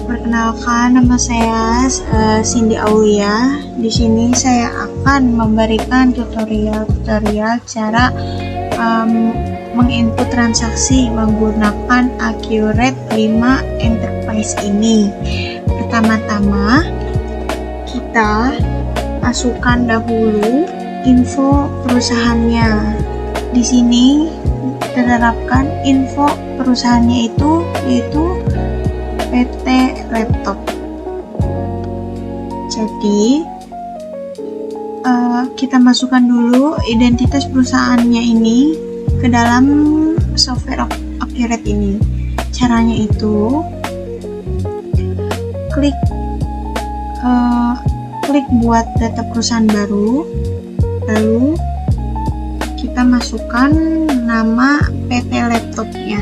Perkenalkan, nama saya Cindy Aulia. Di sini saya akan memberikan tutorial cara menginput transaksi menggunakan Accurate 5 Enterprise ini. Pertama-tama, kita masukkan dahulu info perusahaannya. Di sini terterapkan info perusahaannya yaitu PT Laptop. Jadi kita masukkan dulu identitas perusahaannya ini ke dalam software Accurate ini. Caranya itu klik buat data perusahaan baru, lalu kita masukkan nama PT Laptopnya.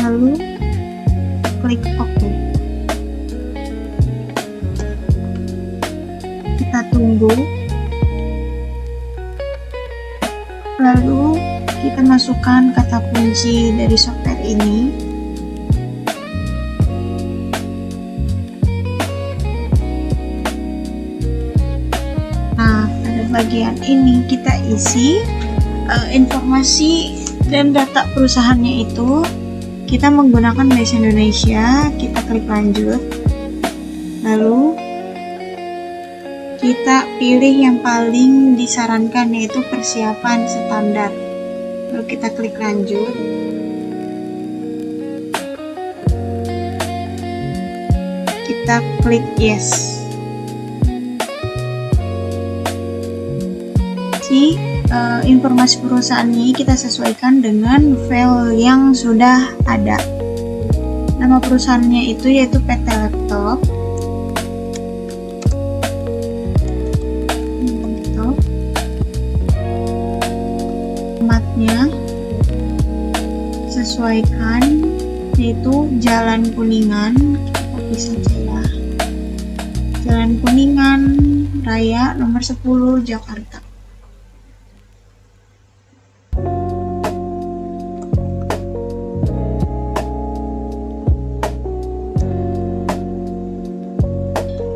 Lalu klik OK. Kita tunggu. Lalu kita masukkan kata kunci dari software ini. Nah, pada bagian ini kita isi informasi dan data perusahaannya itu. Kita menggunakan bahasa Indonesia, kita klik lanjut, lalu kita pilih yang paling disarankan, yaitu persiapan standar, lalu kita klik lanjut. Kita klik yes. Informasi perusahaan ini kita sesuaikan dengan file yang sudah ada. Nama perusahaannya itu yaitu PT Laptop. Alamatnya sesuaikan, yaitu Jalan Kuningan. Kita copy saja ya. Jalan Kuningan Raya nomor 10 Jakarta.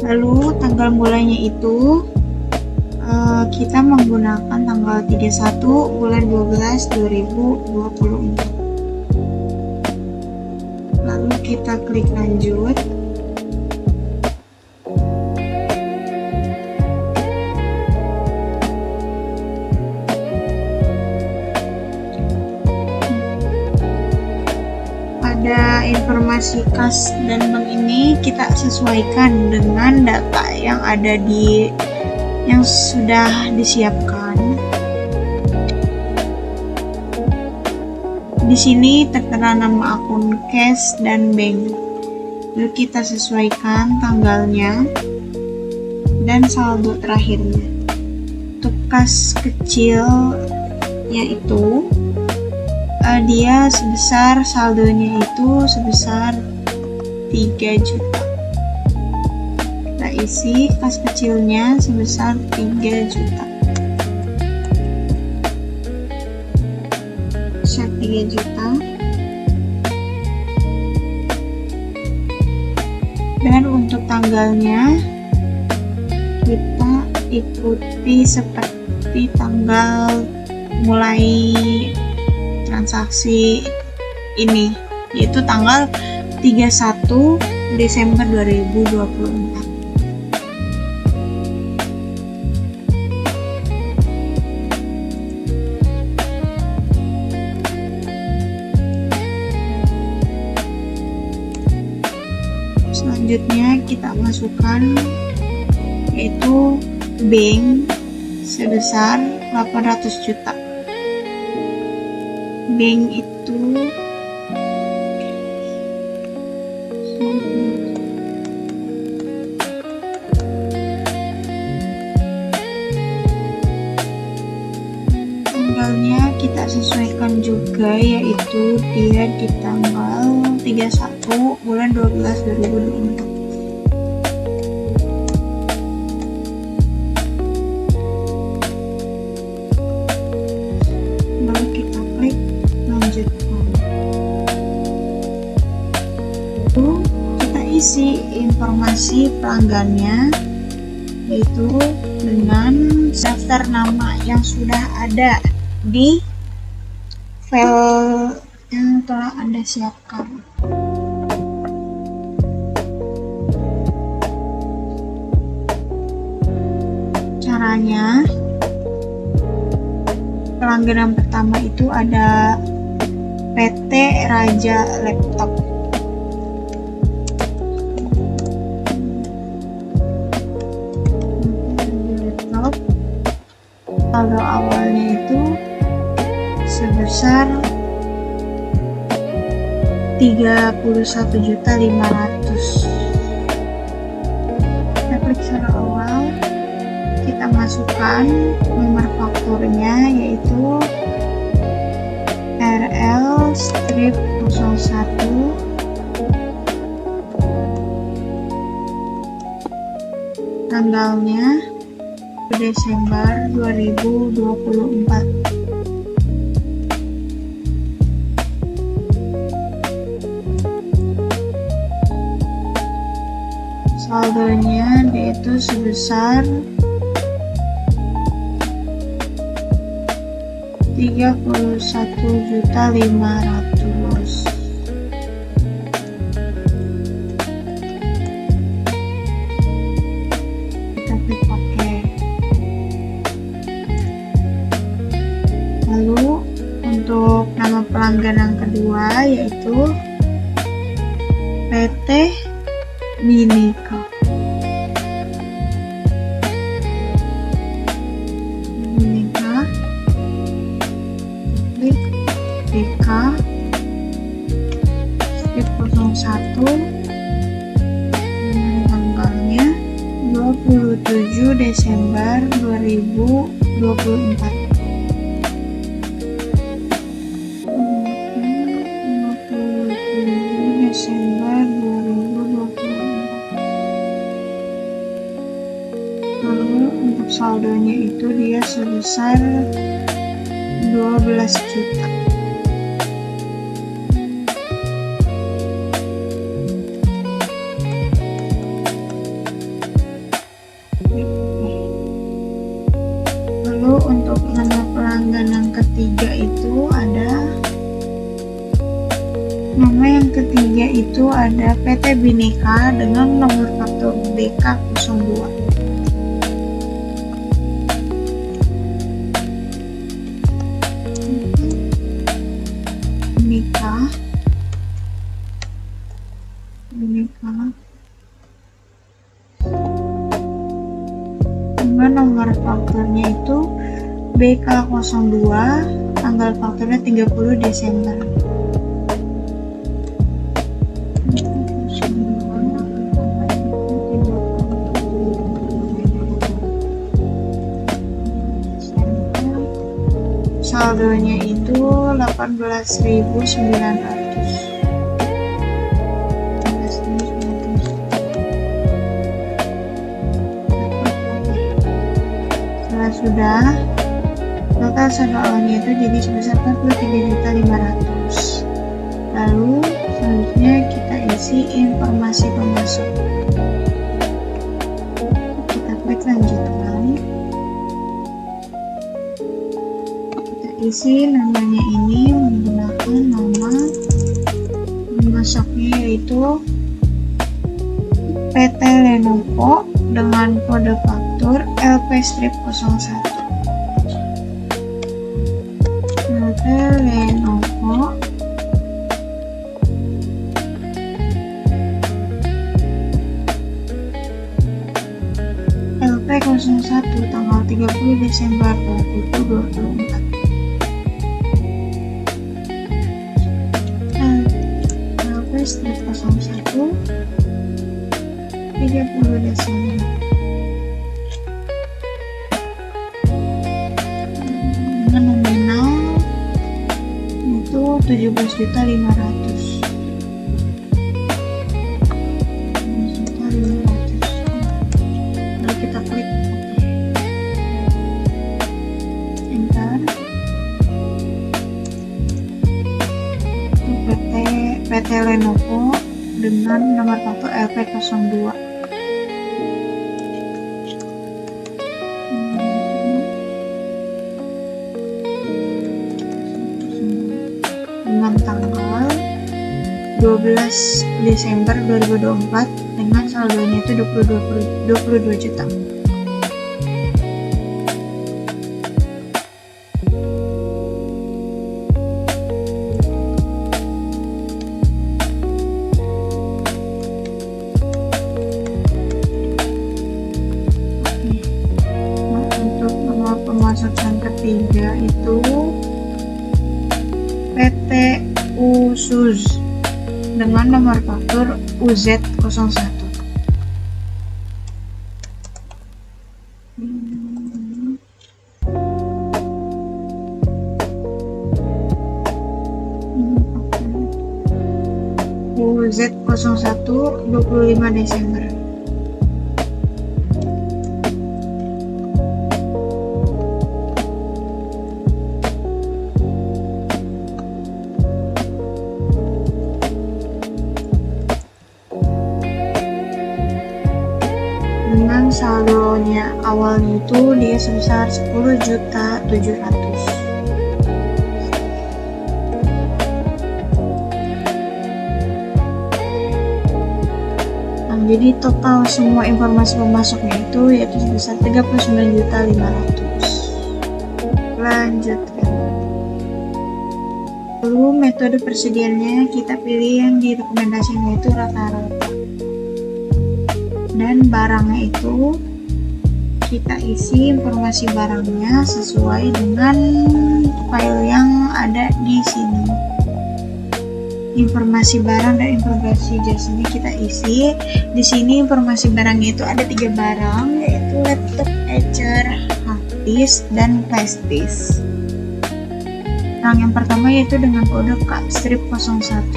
Lalu tanggal mulainya itu kita menggunakan tanggal 31 bulan 12 2024. Lalu kita klik lanjut. Pada informasi kas dan bank ini kita sesuaikan dengan data yang ada yang sudah disiapkan. Di sini tertera nama akun cash dan bank. Lalu kita sesuaikan tanggalnya dan saldo terakhirnya. Untuk kas kecil yaitu dia saldonya itu sebesar 3 juta. Kita isi kas kecilnya sebesar 3 juta. Set 3 juta. Dan untuk tanggalnya kita ikuti seperti tanggal mulai transaksi ini, yaitu tanggal 31 Desember 2024. Selanjutnya kita masukkan yaitu bank sebesar 800 juta. Bank itu tanggalnya kita sesuaikan juga, yaitu dia di tanggal 31 bulan 12 2024. informasi pelanggannya, yaitu dengan daftar nama yang sudah ada di file yang telah Anda siapkan. Caranya, pelanggan yang pertama itu ada PT Raja Laptop. Saldo awalnya itu sebesar 31.500.000. Kita klik saldo awal, kita masukkan nomor fakturnya, yaitu RL-01, tanggalnya Desember 2024. Saldonya yaitu sebesar 31.500.000. Kita klik OK. Lalu untuk nama pelanggan yang kedua yaitu PT Bineka. Klik BK strip 01, tanggalnya 27 Desember 2024. Desember 2024. Lalu untuk saldonya itu dia sebesar 12 juta. Lalu untuk nama pelanggan yang ketiga itu ada PT Bineka dengan nomor faktur BK02. Bineka dengan nomor fakturnya itu BK02, tanggal fakturnya 30 Desember. Saldonya itu 18.900. Sudah, total saldo awalnya itu jadi sebesar 43.500.000. Lalu selanjutnya kita isi informasi pemasok. Kita klik lanjutkan. Kita isi namanya ini menggunakan nama pemasoknya yaitu PT Lenovo dengan kode faktur LP-01. PT Lenovo LP-01 tanggal 30 Desember 2024. LP-01 30 Desember. Dengan nominal itu 17.500.000. Lalu kita klik enter. PT Lenovo dengan nomor faktur LP02. 12 Desember 2024 dengan saldonya itu 22 juta. Pemasok yang ketiga itu PT USUZ dengan nomor faktur UZ01. UZ01 25 Desember. Dengan saldonya awalnya itu dia sebesar 10.700.000. Nah, jadi total semua informasi pemasoknya itu yaitu sebesar 39.500.000. Lanjutkan. Lalu metode persediaannya kita pilih yang direkomendasikan yaitu rata-rata. Dan barangnya itu kita isi informasi barangnya sesuai dengan file yang ada di sini. Informasi barang dan informasi jasanya kita isi. Di sini informasi barangnya itu ada 3 barang, yaitu laptop, etcher, hard disk, dan flash disk. Barang yang pertama yaitu dengan kode K-01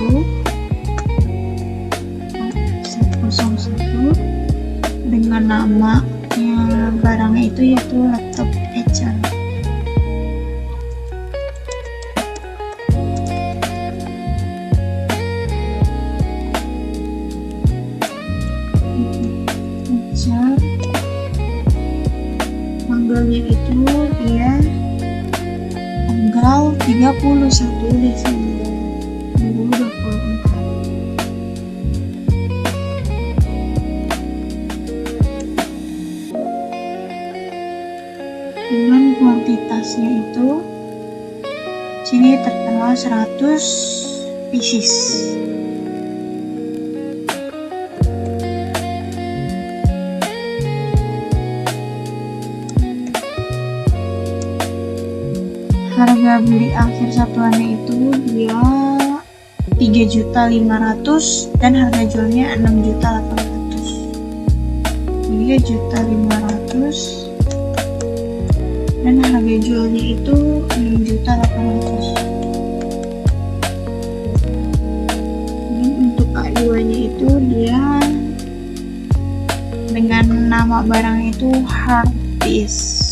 dengan nama barangnya itu yaitu laptop etcher. Tanggalnya itu dia tanggal 31 Desember 2024. Dengan kuantitasnya itu sini tertera 100 pieces. Harga beli akhir satuannya itu dia 3.500.000 dan harga jualnya 6.800.000. 3.500.000 dan harga jualnya itu 6.800.000. Dan untuk A2 nya itu dia dengan nama barang itu hard disk.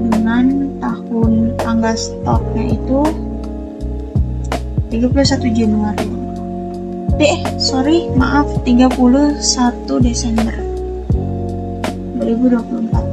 Dengan tanggal stoknya itu 31 Januari. 31 Desember 2024.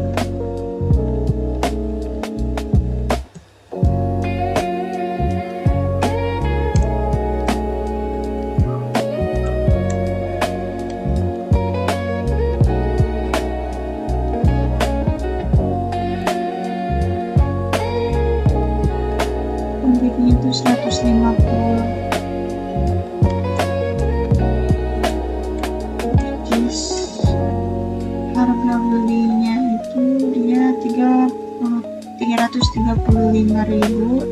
Pembelinya itu 150. Harga belinya itu dia 335.000.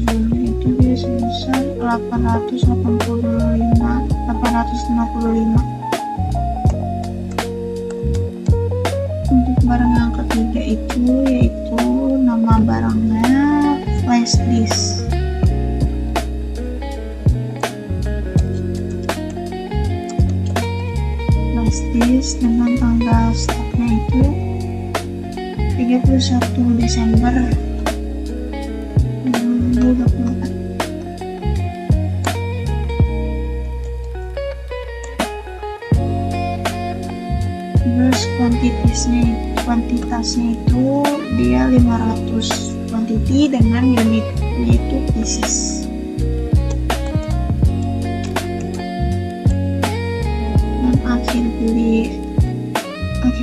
Jualnya itu dia sebesar 855. Untuk barang yang ketiga itu yaitu nama barangnya flash disk. Flash disk dengan tanggal stoknya itu 31 Desember 2024. kertasnya itu dia 500 quantity dengan unitnya itu pieces. Dan akhir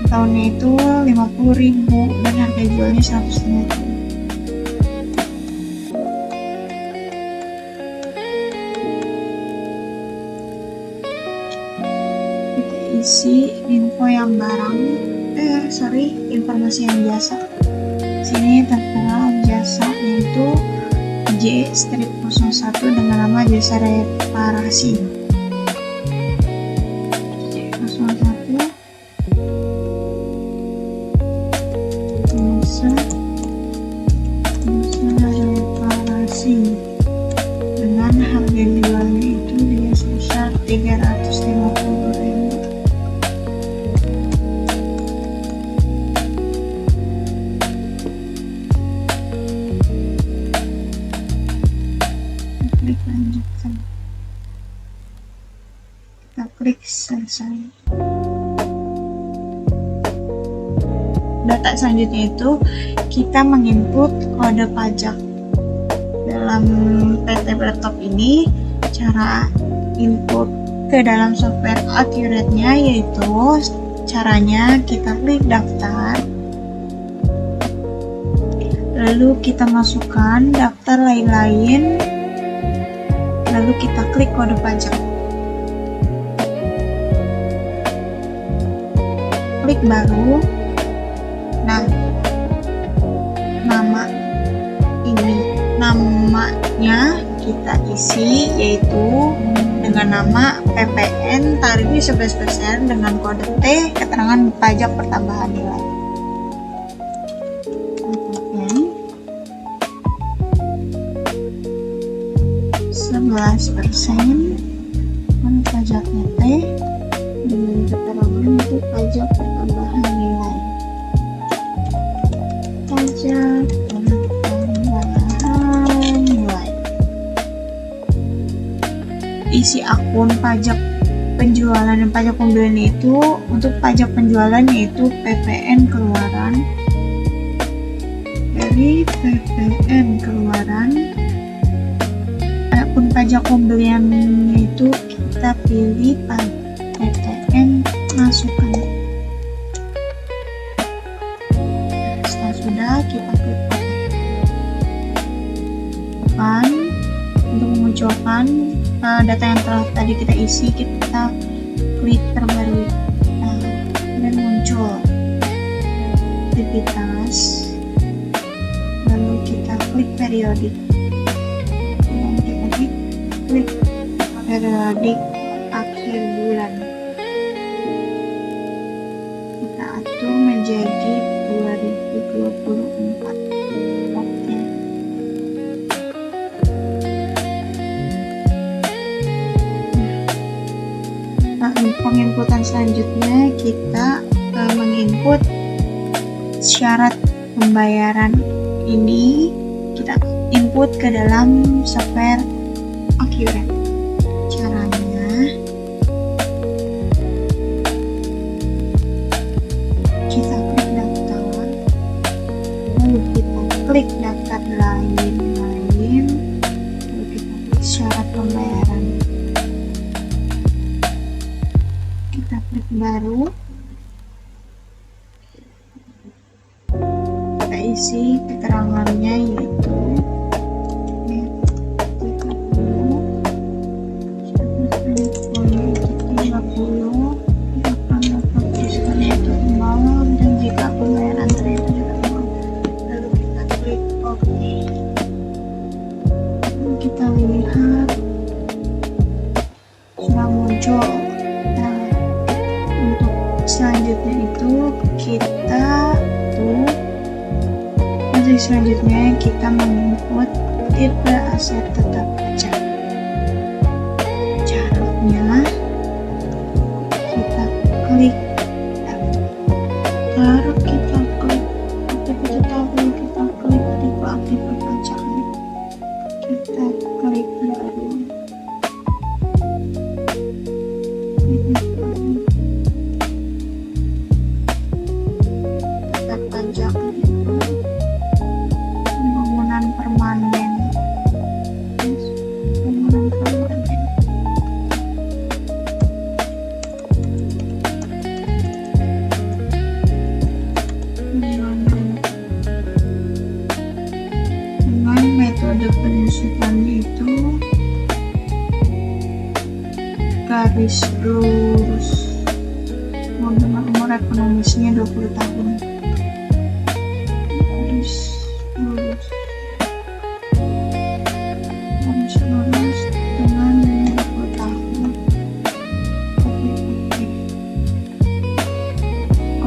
tahunnya itu 50.000 dan harga jualnya 150. Kita isi info yang informasi yang jasa. Sini tertera jasa yaitu J-01 dengan nama jasa reparasi. J01 jasa reparasi dengan harga jualnya itu dia sebesar 350.000. Klik lanjutkan, kita klik selesai. Data selanjutnya itu kita menginput kode pajak. Dalam PT Laptop ini cara input ke dalam software Accurate-nya yaitu caranya kita klik daftar, lalu kita masukkan daftar lain-lain, lalu kita klik kode pajak, klik baru. Nah, namanya kita isi yaitu dengan nama PPN tarifnya 11% dengan kode T keterangan pajak pertambahan nilai. PPN 11% dan pajaknya T dengan keterangan itu pajak pertambahan nilai. Pajak isi akun pajak penjualan dan pajak pembelian itu untuk pajak penjualan yaitu PPN keluaran. Dari PPN keluaran, akun pajak pembelian itu kita pilih PPN masukan. Setelah sudah kita klik open. Untuk memunculkan data yang telah tadi kita isi, kita klik terbaru dan muncul aktivitas, lalu kita klik periodik dan kita klik periodik akhir bulan, kita atur menjadi 2024. Penginputan selanjutnya kita menginput syarat pembayaran. Ini kita input ke dalam software Accurate. Caranya kita klik daftar, lalu kita klik daftar lain, lalu kita klik syarat pembayaran. Kita klik baru, kita isi keterangannya yaitu 30 dapat diskon itu nol dan jika pembayaran ternyata tidak nol, lalu kita klik OK. Kita lihat sudah muncul. Selanjutnya itu kita menginput tipe aset tetap pajak. Caranya kita klik daftar, kita klik aktif tabel, kita klik tipe aktif pajaknya, kita klik baru. metode penyusutannya itu garis lurus. Dengan umur ekonomisnya 20 tahun. Garis lurus. Garis lurus dengan 20 tahun. Oke.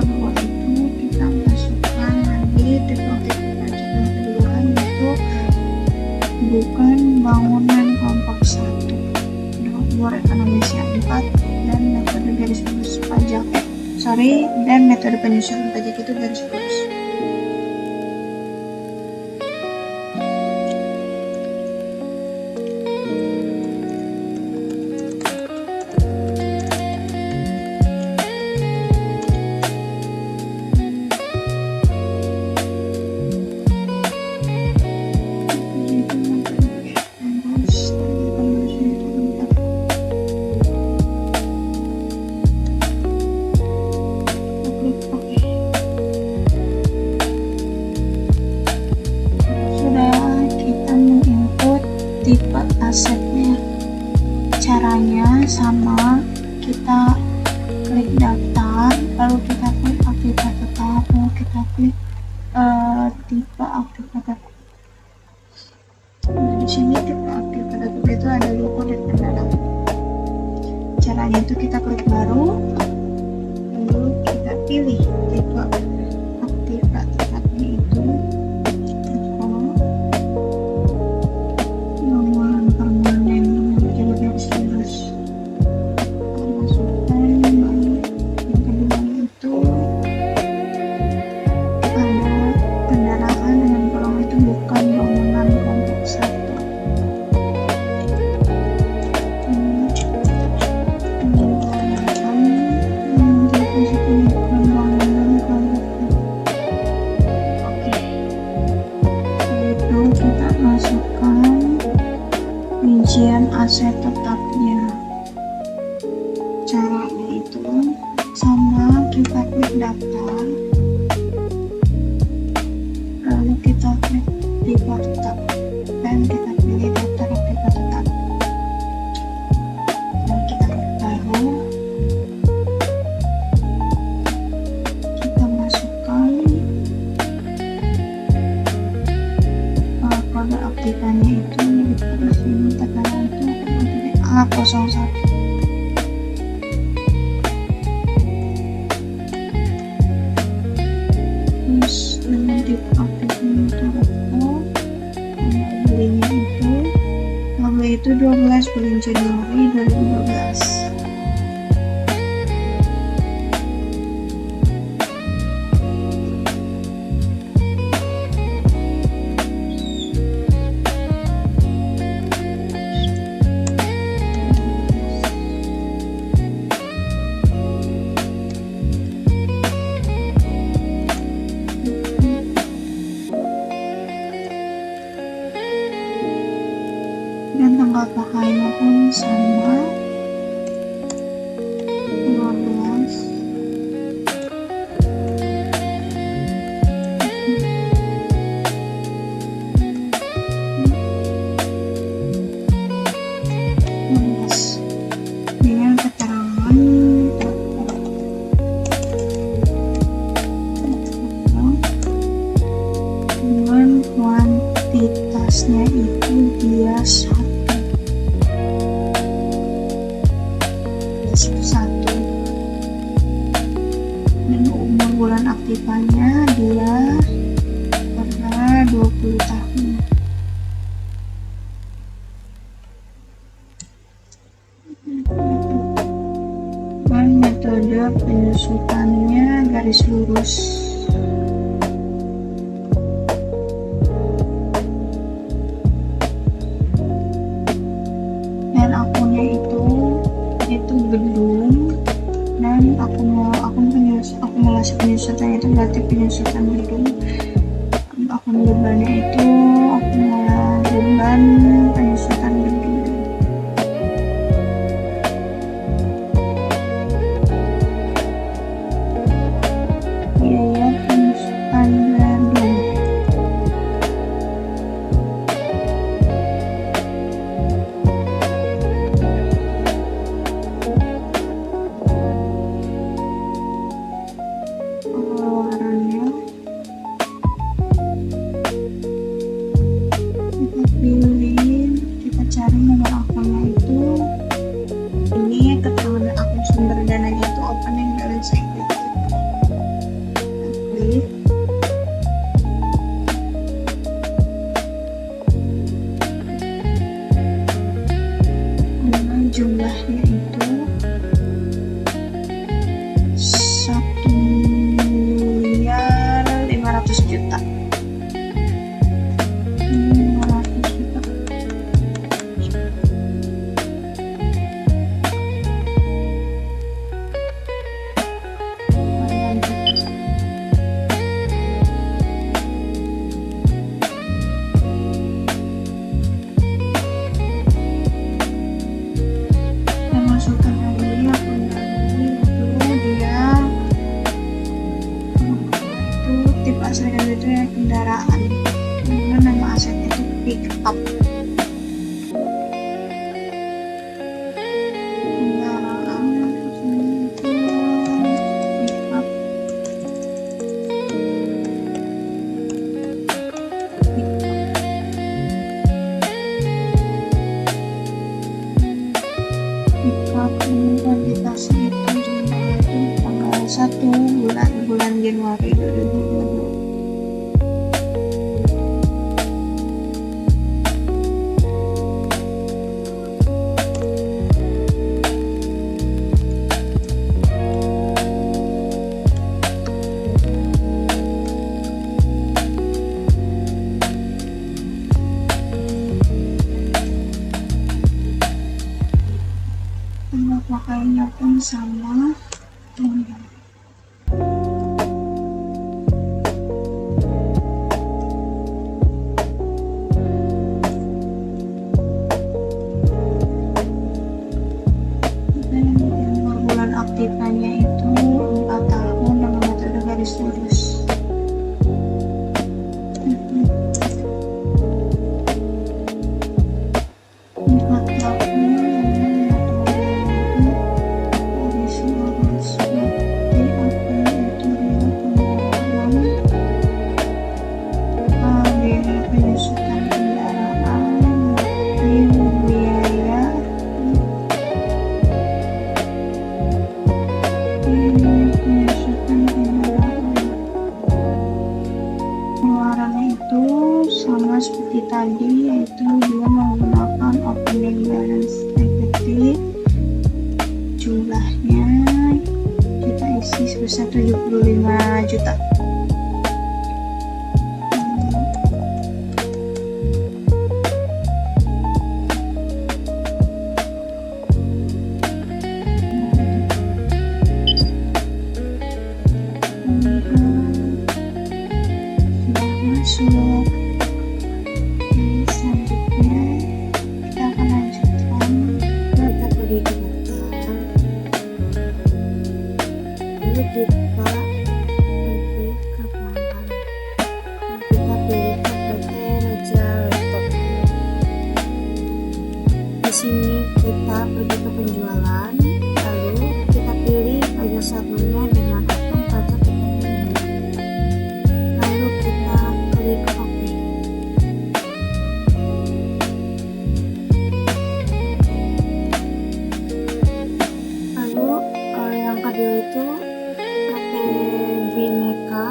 Kedua itu kita masukkan lagi tipe-tipe pajak yang kedua, yaitu bukan bangunan kelompok 1, umur ekonomisnya 4, dan metode garis lurus pajak dan metode penyusunan pajak itu garis lurus. Tipe asetnya, caranya sama, kita klik daftar, lalu kita klik aktifkan tetap, lalu kita klik tipe aktifkan tetap. Nah, di sini tipe aktifkan tetap itu ada logo dan pendalam. Caranya itu kita klik baru, lalu kita pilih tipe aktifkan tetapnya itu rincian aset tetapnya. Caranya itu sama, kita klik daftar, lalu kita klik tipe tetap dan kita pilih daftar tipe tetap, dan kita klik baru, kita masukkan kode aktifannya itu di sini, tekanan itu A01. Terus dengan tipe aktifnya itu belinya itu tanggal itu 12 bulan Januari 2012. Dan tanggal pakainya pun sama, 12. Dengan keterangan dengan kuantitasnya itu dia satu, dan umur bulan aktifannya dia pada 20 tahun. Dan metode penyusutannya garis lurus. Dan akunnya itu gedung, dan akumulasi penyusutan itu berarti penyusutan gedung. Akun bebannya itu akumulasi beban penyusutan gedung. Biaya penyusutan gedung. maksudnya itu pick up. Kuantitasnya itu jumlah itu tanggal 1 bulan Januari 2022. Pakainya pun sama. Bulan aktifannya itu 4 tahun dengan metode garis lurus. Penyusutan kendaraan, biaya, penyusutan kendaraan. Pengeluarannya itu sama seperti tadi, yaitu dia menggunakan opening balance equity. Jumlahnya kita isi sebesar 75 juta. Masuk. Selanjutnya kita akan lanjutkan. Kita pergi ke hotel. Lalu kita pergi ke pelanggan. Kita pilih ke PT Raja Laptop. Di sini kita pergi ke penjualan. Lalu kita pilih pajak satunya dengan akun pajak penjualan. Lalu kita klik OK. Lalu yang kedua itu PT Bineka,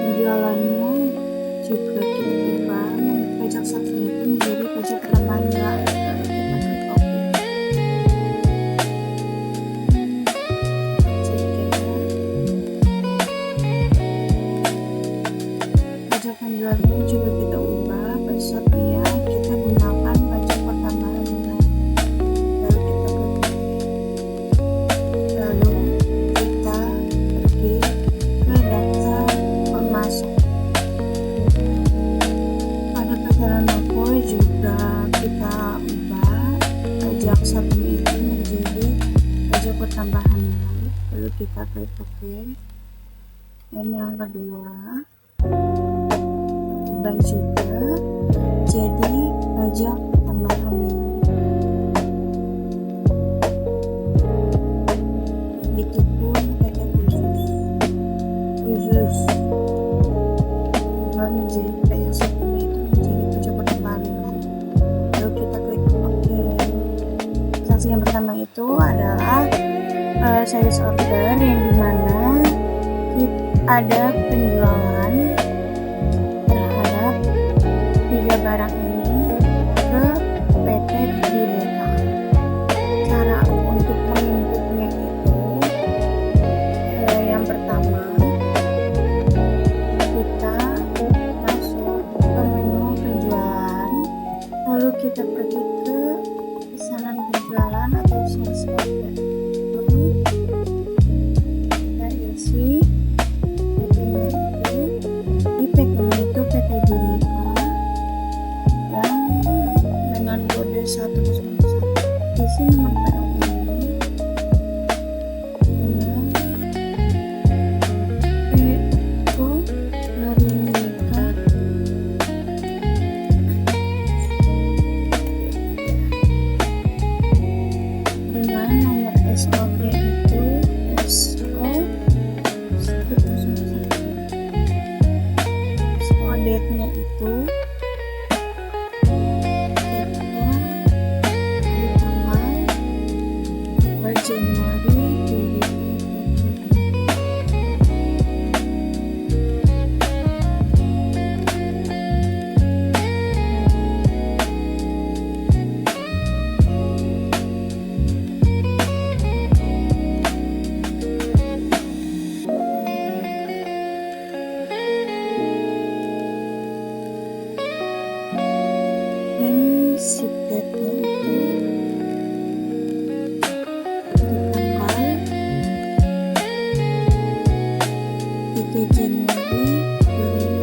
penjualannya juga kita ubah pajak satunya itu menjadi pajak tambahan nilai. Lalu kita klik OK. Pajak penjualannya juga kita ubah pajak satunya kita gunakan pajak pertambahan nilai. Lalu kita klik OK. Lalu kita pergi ke daftar pemasok. Pada perjalanan juga kita ubah pajak satunya itu menjadi pajak pertambahan nilai. Lalu kita klik OK. Dan yang kedua ubah juga jadi pajak tambahan nilai. Begitupun PT khusus ubah menjadi pajak satunya itu menjadi pajak pertambahan nilai. Lalu kita klik OK. Transaksi yang pertama itu adalah sales order, yang dimana ada penjualan terhadap 3 barang ini ke PT Bineka. Cara untuk menginputnya itu yang pertama kita masuk ke menu penjualan, lalu kita pergi ke pesanan penjualan atau sales order. Lalu kita isi PT-nya itu PT Bineka yang dengan kode 101. Isi nomor barang ini dengan PO dari Bineka date-nya itu kita di tanggal 2 Januari 2020. Dan ship date-nya itu di tanggal 3 Januari 2020.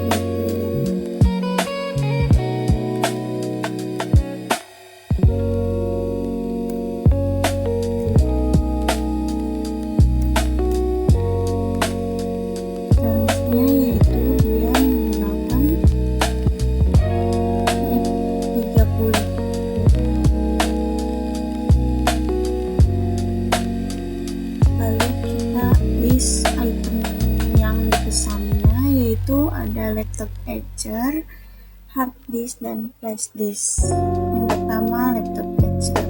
Tarifnya yaitu dia menggunakan F30. Lalu kita list item yang dipesannya, yaitu ada laptop Acer, hard disk, dan flash disk. Yang pertama laptop Acer.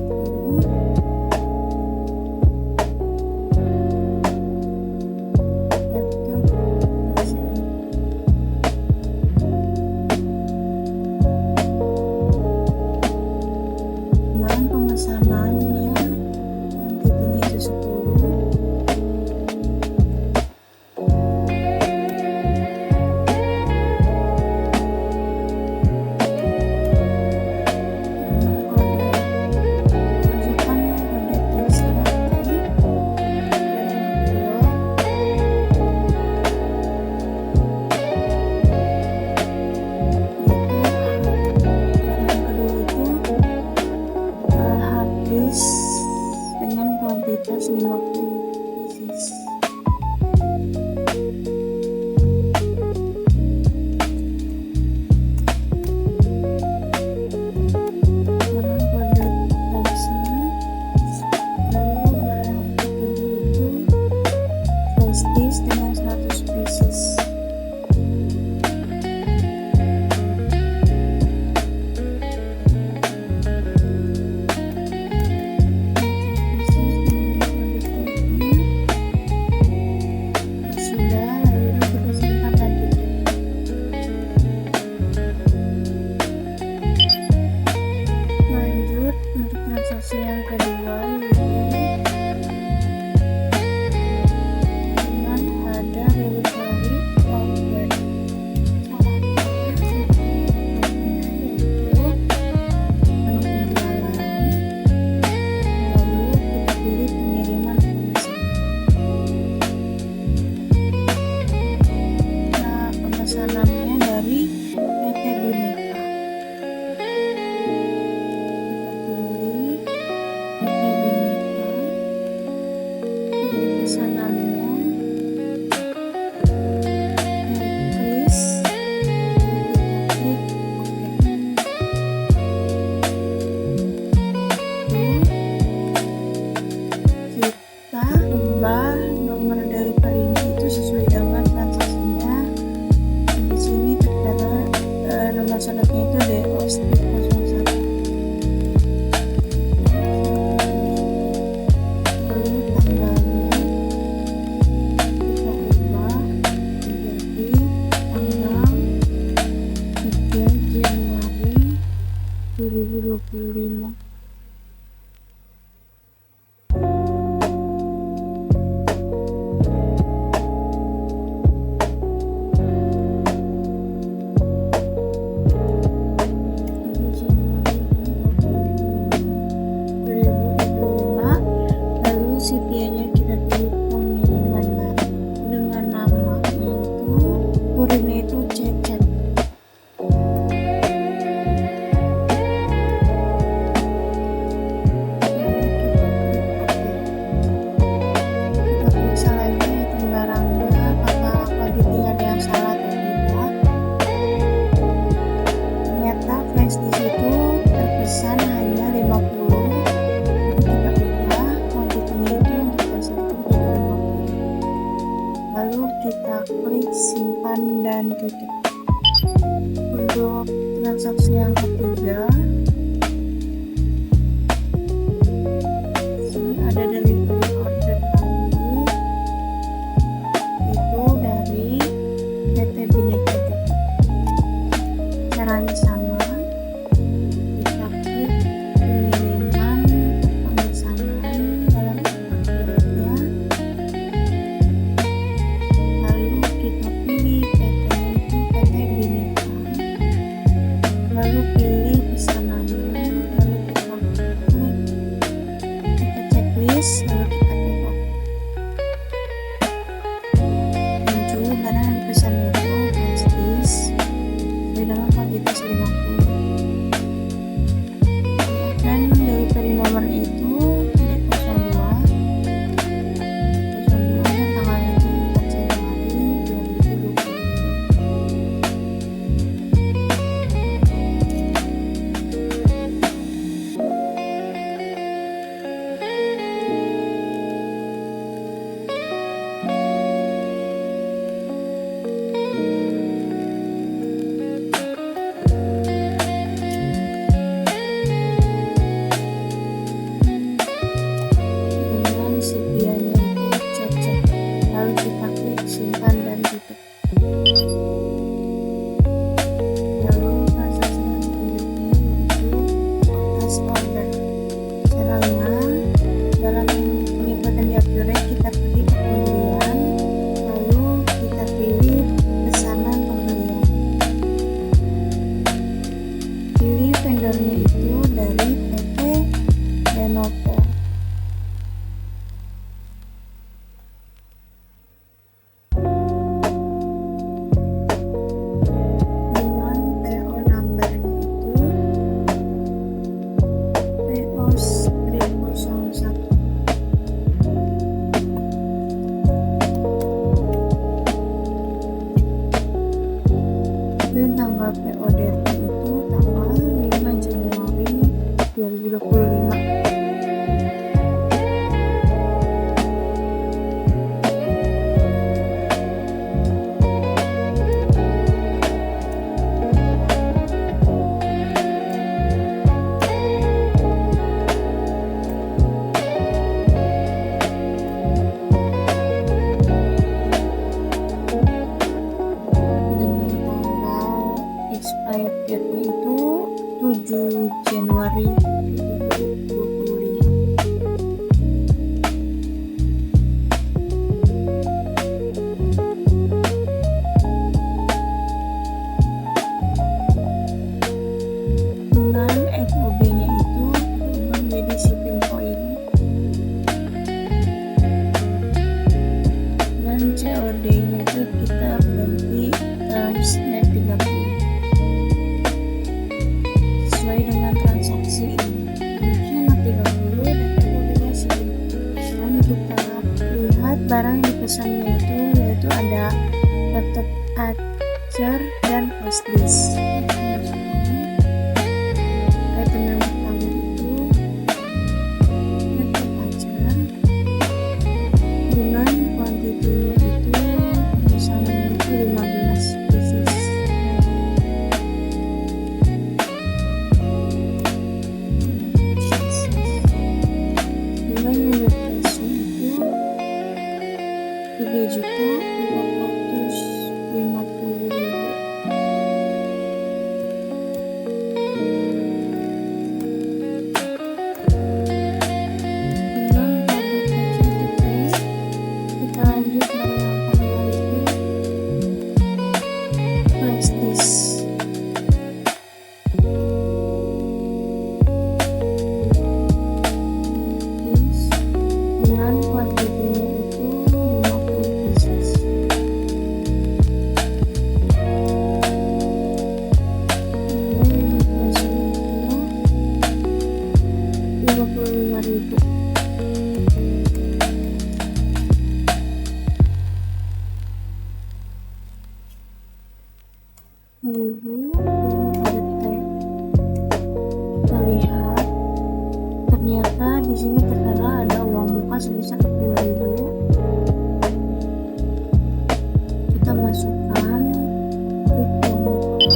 Dengan pemesanannya kuantitinya itu 10. Masukkan kode teksnya tadi. Dan yang kedua itu hard disk dengan kuantitas 50 pieces. Dengan kode teksnya. Lalu barang kedua itu flash disk dengan 100 pieces. Sudah, lalu kita simpan lagi. Lanjut untuk transaksi yang kedua, dengan ada delivery order. Yaitu menu penjualan, lalu kita pilih pengiriman pemesanan. Nah, pemesanannya dari PT Bhinneka. Kita pilih PT Bhinneka. Dan pesanannya please. Kita klik OK. Lalu kita ubah nomor delivery-nya itu sesuai dengan transaksinya. Di sini tertera nomor syaratnya itu DO-01. Lalu tanggalnya kita ubah menjadi tanggal 3 Januari 2025. Lalu CPA-nya kita pilih pengiriman baru dengan nama yaitu kurirnya itu Cecep. Untuk transaksi yang ketiga, sini ada delivery order lagi, itu dari PT Bhinneka Joko. Caranya sama, kita klik pengiriman pemesanan dalam update-nya, lalu kita pilih PT-nya itu PT Bhinneka, lalu pilih pesanannya, lalu kita klik, kita checklist, lalu kita klik OK. Muncul barang yang dipesan itu prestis dengan kuantitas 50, dan delivery nomornya itu D02 dan tanggalnya itu 4 Januari 2020. Dengan CPI-nya itu cocok, lalu kita klik simpan dan tutup. Lalu transaksi selanjutnya yaitu test order. Caranya, dalam pengikutan di upgrade kita pergi ke pembelian, lalu kita pilih pesanan pembelian. Pilih vendornya itu dari PT Lenovo. Dengan PO number itu PO 301. Dan tanggal PO date itu tanggal 5 Januari 2025. Dengan tanggal expired date-nya itu 7 Januari 2025. Dengan FOB-nya itu berubah menjadi shipping point, dan COD-nya itu kita ganti terms net 30 sesuai dengan transaksi ini. Net 30 dan FOB-nya shipping. Sekarang kita lihat barang yang dipesannya itu, yaitu ada laptop Acer dan flash disk. Item yang pertama itu laptop Acer dengan kuantitinya itu pemesanannya itu 15 pieces. Dengan unit price-nya itu 3.450.000. Dengan kode KCTP, kita lanjut barang yang kedua itu flash disk. Dengan kuantitinya itu 50 pieces. Kemudian unit price-nya itu 55.000. Lalu ada tag. Kita lihat ternyata di sini tertera ada uang muka sebesar 2.000. Kita masukkan klik uang muka,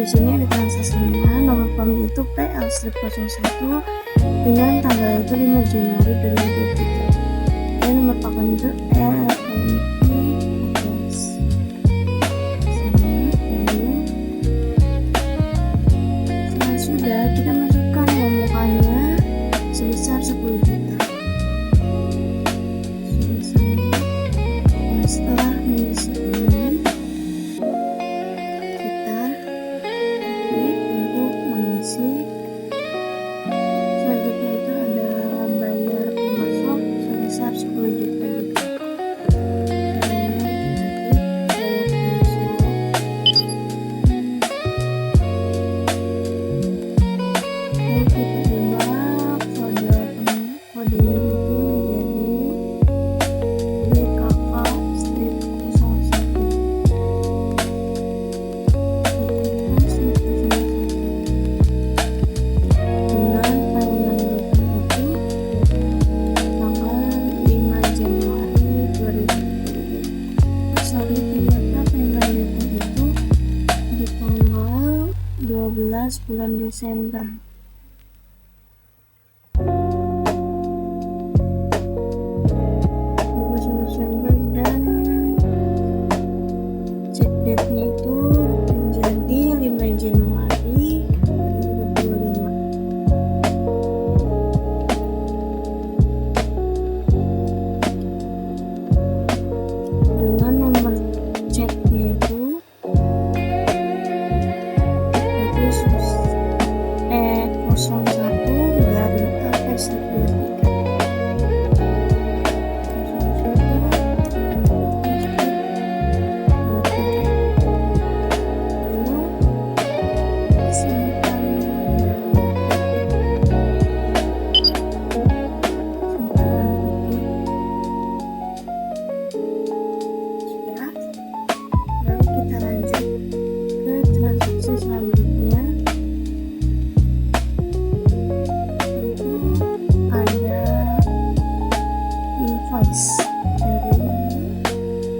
di sini ada transaksinya. Nomor formnya itu PL-01 dengan tanggal itu 5 Januari 2023. Dan nomor pakan itu LMP14. Setelah sudah, kita masukkan momokanya sebesar 10 juta. Setelah mengisi ini, kita klik untuk mengisi. Selanjutnya itu ada bayar pemasok sebesar 10 juta juga. Caranya kita klik bayar pemasok. Dan kita ubah kode ini itu menjadi BKK-01. Dengan tayangan itu tanggal 5 Januari 2020. Sorry, ternyata tayangan itu di tanggal 12 bulan Desember. 12 Desember, dan check date-nya itu menjadi 5 Januari 2025. Dengan nomor ceknya itu 01/LP93. Lalu kita lanjut ke transaksi selanjutnya. Itu ada invoice dari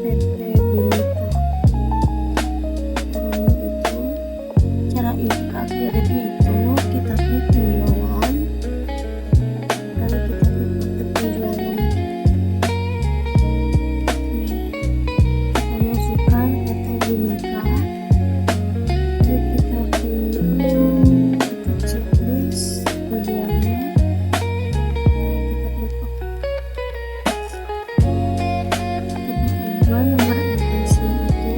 PT Bineka. Cara upgrade-nya itu kita klik penjualan, lalu kita klik aktif penjualan. Kita masukkan PT Bineka, lalu kita pilih, kita checklist keduanya, kita klik OK. Kita ubah nomor invoice-nya itu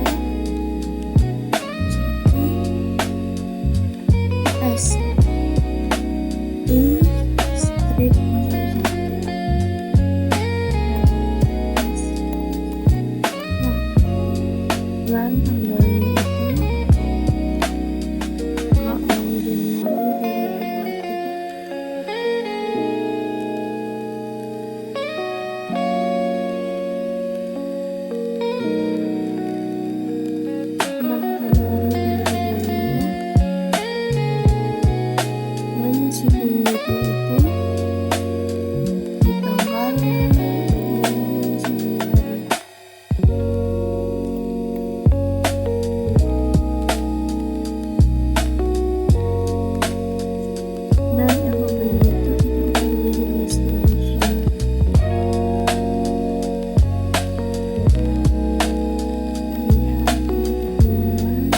SI strip 01. Bulan tanggalnya itu tanggal 6 Januari 2025. Dan shipping date-nya itu di tanggal 9 Januari. Dan FOB-nya itu kita menjadi destination.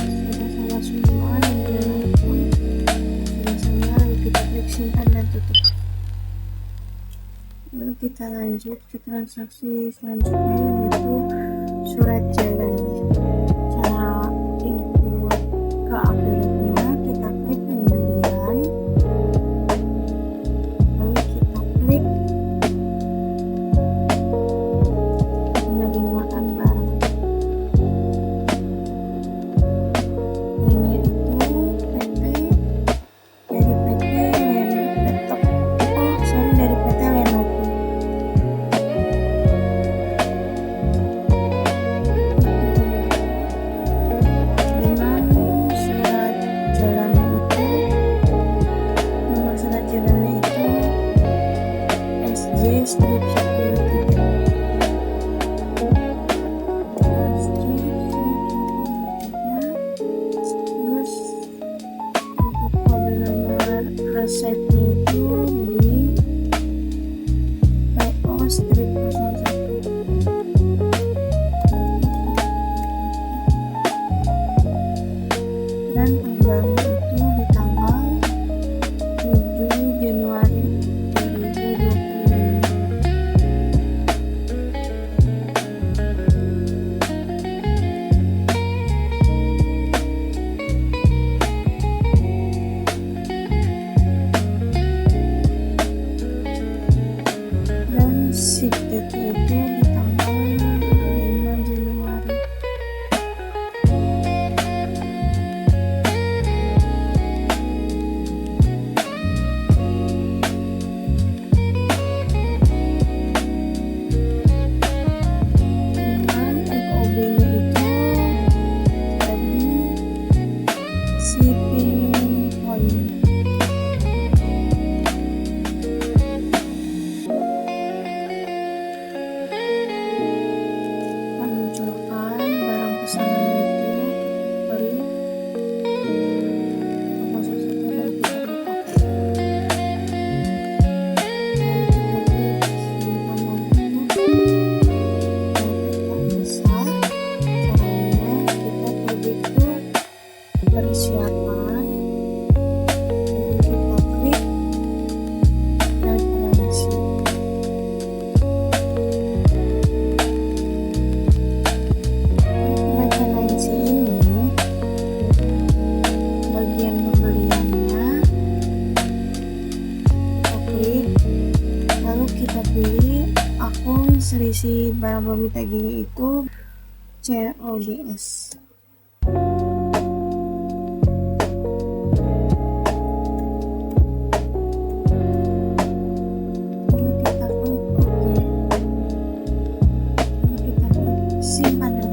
Lihat sudah sama semua, dan jalan pun sudah sama. Lalu kita klik simpan dan tutup. Lalu kita lanjut ke transaksi selanjutnya, yaitu surat jalan. Cara input ke upgrade-nya, kita klik pembelian, lalu kita klik penerimaan barang. Ini itu PT dari PT Laptop. Dari PT Lenovo. site-nya itu di PO strip 01. Dan tanggalnya itu di tanggal 7 Januari 2025. Dan ship date-nya itu di tanggal 5 Januari. Dengan FOB-nya itu tadi shipping point. Memunculkan barang pesanan itu dari toko sesuatu dan kita berpakai. Lalu kita simpan nomor yang besar. Caranya kita pergi ke persiapan, lalu kita klik referensi. Referensi ini bagian pembeliannya kita klik, lalu kita pilih akun selisih barang bumi taginya itu CODS. Lalu kita klik OK. Lalu kita klik simpan data.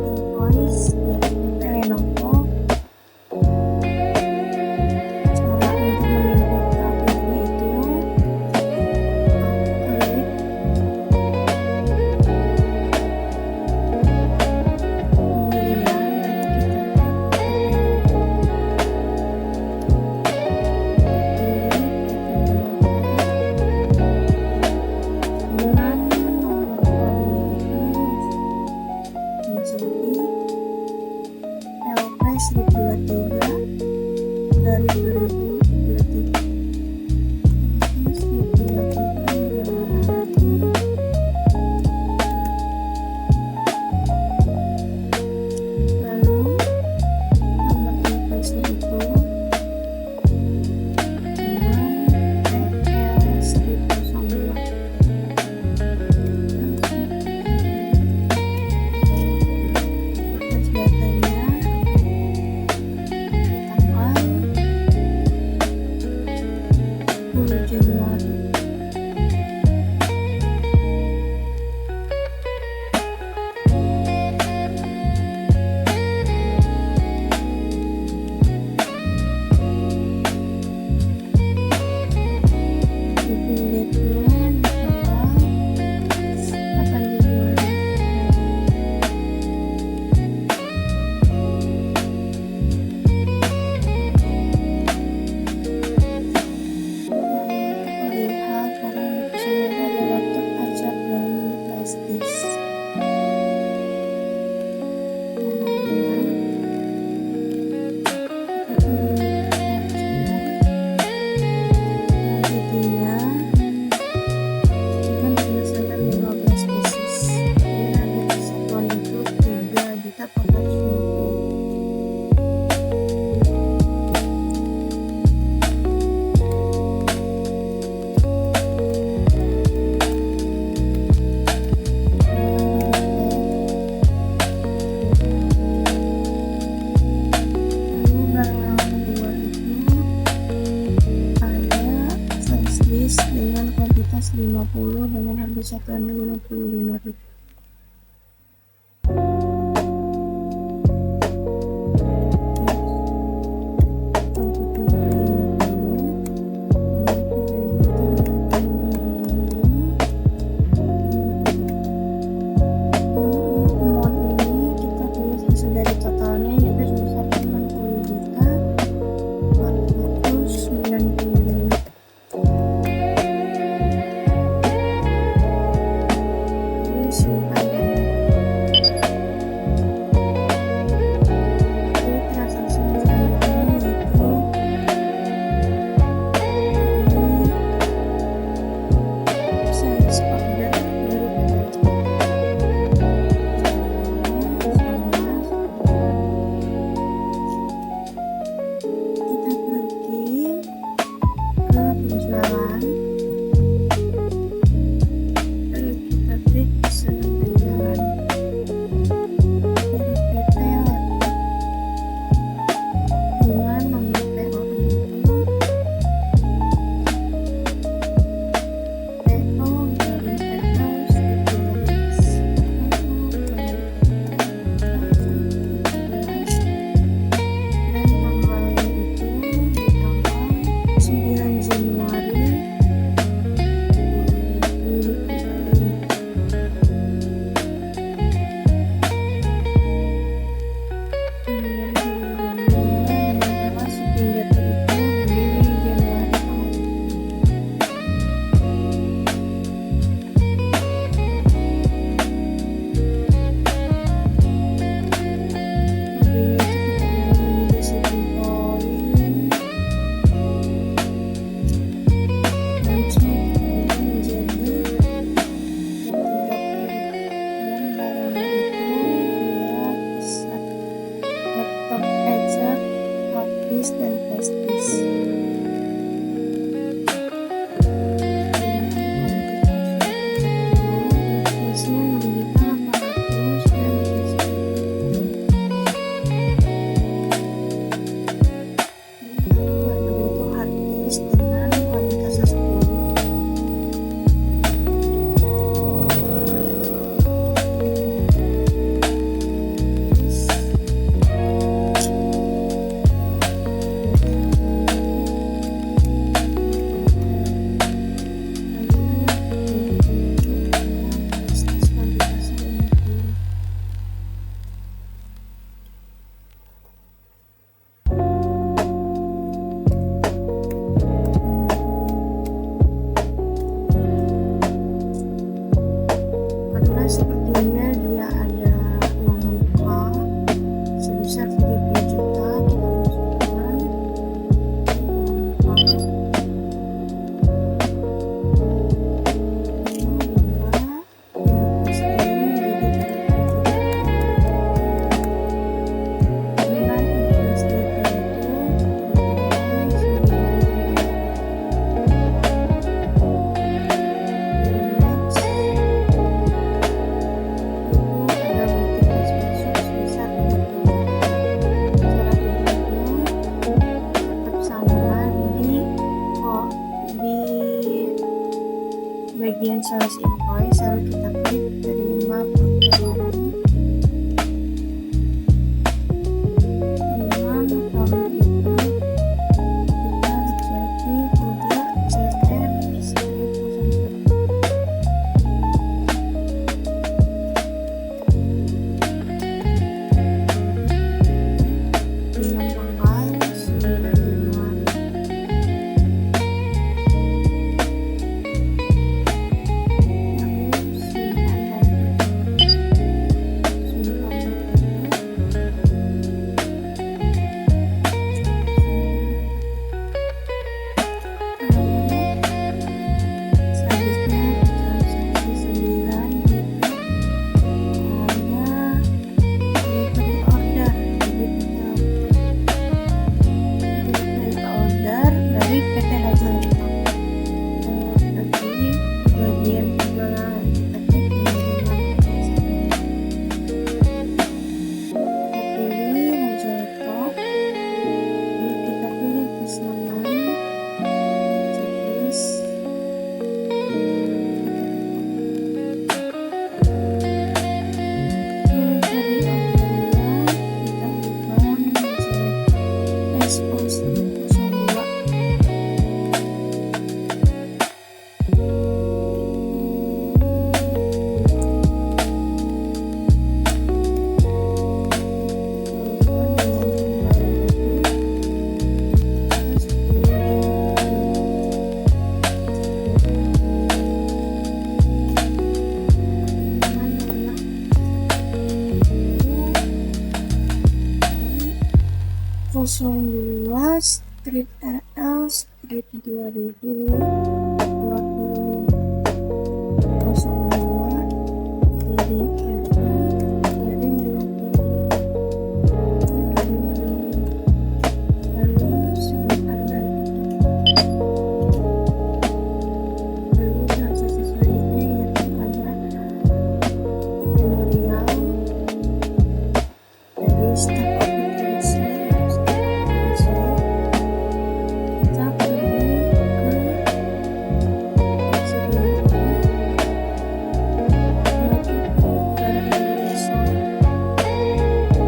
Invoice dari PT Lenovo. Cara untuk menginput KPI itu 02 strip RL strip 2020 02 garing RL garing 2020 lalu sebentar lagi lalu transaksi selanjutnya yaitu ada memorial dari stack occupancy kita pilih ke sebelum barang biasa baru barangnya menjadi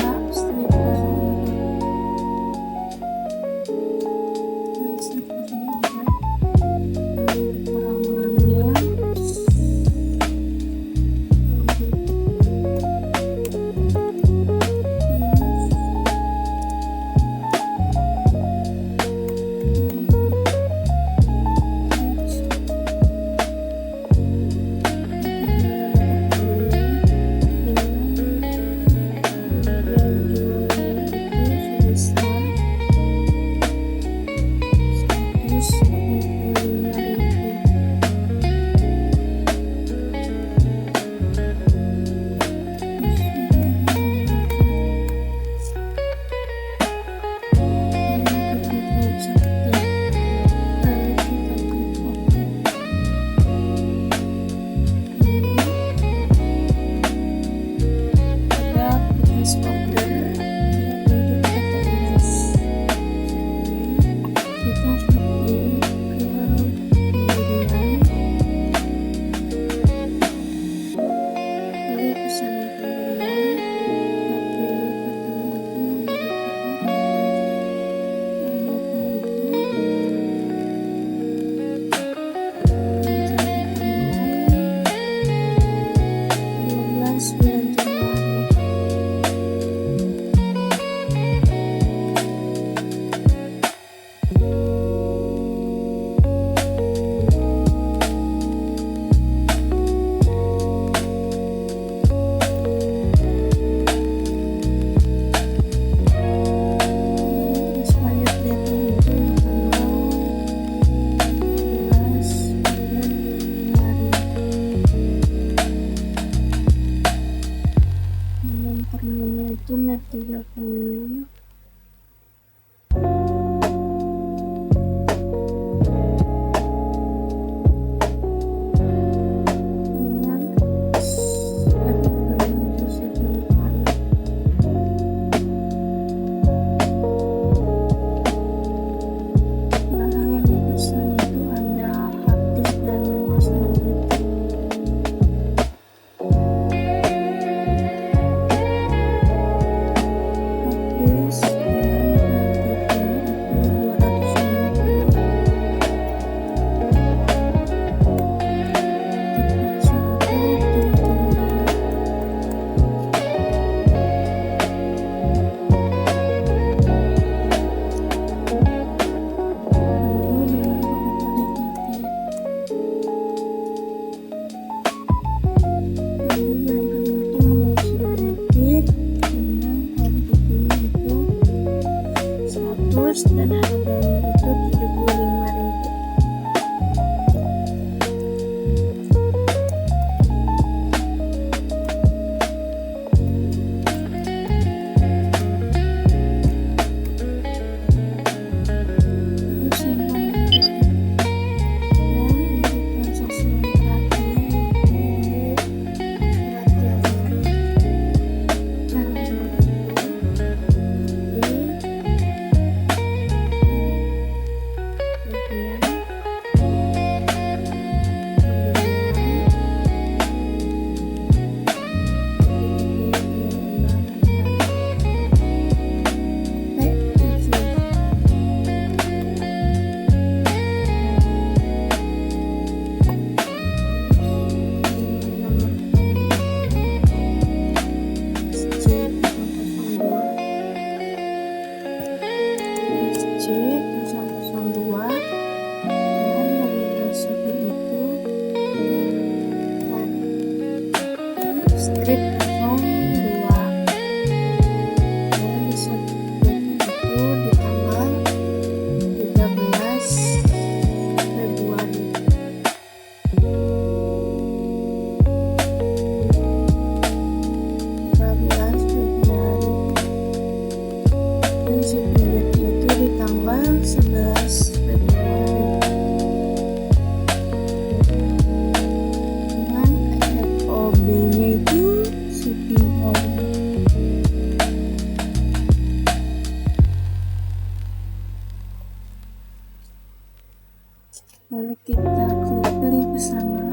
K strip 04 orang itu net 30 dengan barang yang dipesan itu ada hard disk dan luas memory. Lalu kita klik beli bersama.